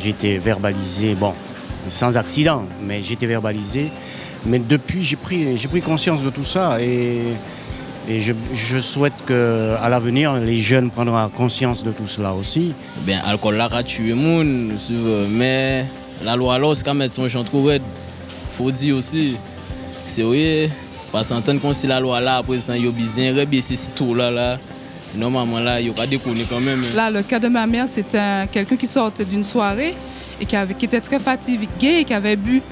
j'étais verbalisé, bon, sans accident, mais j'étais verbalisé. Mais depuis, j'ai pris conscience de tout ça et je souhaite qu'à l'avenir, les jeunes prendront conscience de tout cela aussi. Ben, l'alcool là a tué moun, mais la loi là, c'est quand même son champ trop raide. Faut dire aussi, c'est vrai, parce qu'entendre qu'on si la loi là, après ça, il y a besoin de ces tout là. Normalement là, il y aura des connus quand même. Là, le cas de ma mère, c'était quelqu'un qui sortait d'une soirée et qui était très fatigué et qui avait bu.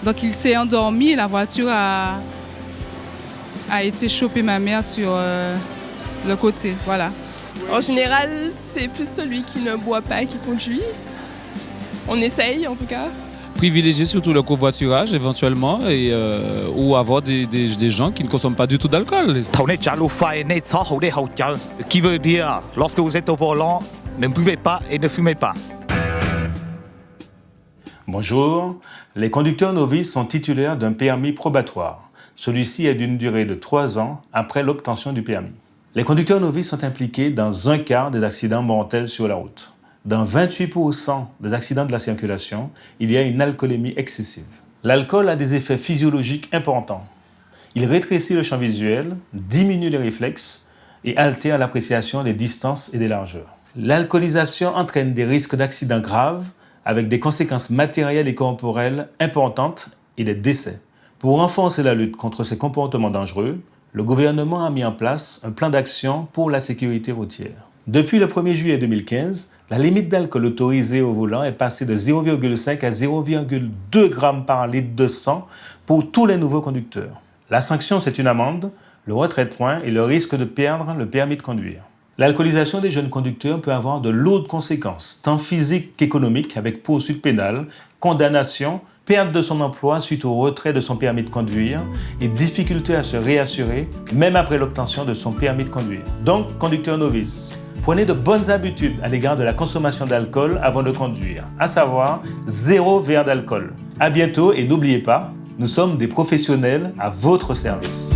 Donc il s'est endormi et la voiture a été chopée ma mère sur le côté. Voilà. En général, c'est plus celui qui ne boit pas qui conduit. On essaye en tout cas. Privilégier surtout le covoiturage éventuellement ou avoir des gens qui ne consomment pas du tout d'alcool. Qui veut dire, lorsque vous êtes au volant, ne buvez pas et ne fumez pas. Bonjour, les conducteurs novices sont titulaires d'un permis probatoire. Celui-ci est d'une durée de 3 ans après l'obtention du permis. Les conducteurs novices sont impliqués dans un quart des accidents mortels sur la route. Dans 28% des accidents de la circulation, il y a une alcoolémie excessive. L'alcool a des effets physiologiques importants. Il rétrécit le champ visuel, diminue les réflexes et altère l'appréciation des distances et des largeurs. L'alcoolisation entraîne des risques d'accidents graves avec des conséquences matérielles et corporelles importantes et des décès. Pour renforcer la lutte contre ces comportements dangereux, le gouvernement a mis en place un plan d'action pour la sécurité routière. Depuis le 1er juillet 2015, la limite d'alcool autorisée au volant est passée de 0,5 à 0,2 grammes par litre de sang pour tous les nouveaux conducteurs. La sanction, c'est une amende, le retrait de points et le risque de perdre le permis de conduire. L'alcoolisation des jeunes conducteurs peut avoir de lourdes conséquences, tant physiques qu'économiques, avec poursuite pénale, condamnation, perte de son emploi suite au retrait de son permis de conduire et difficulté à se réassurer, même après l'obtention de son permis de conduire. Donc, conducteurs novices, prenez de bonnes habitudes à l'égard de la consommation d'alcool avant de conduire, à savoir 0 verre d'alcool. À bientôt et n'oubliez pas, nous sommes des professionnels à votre service.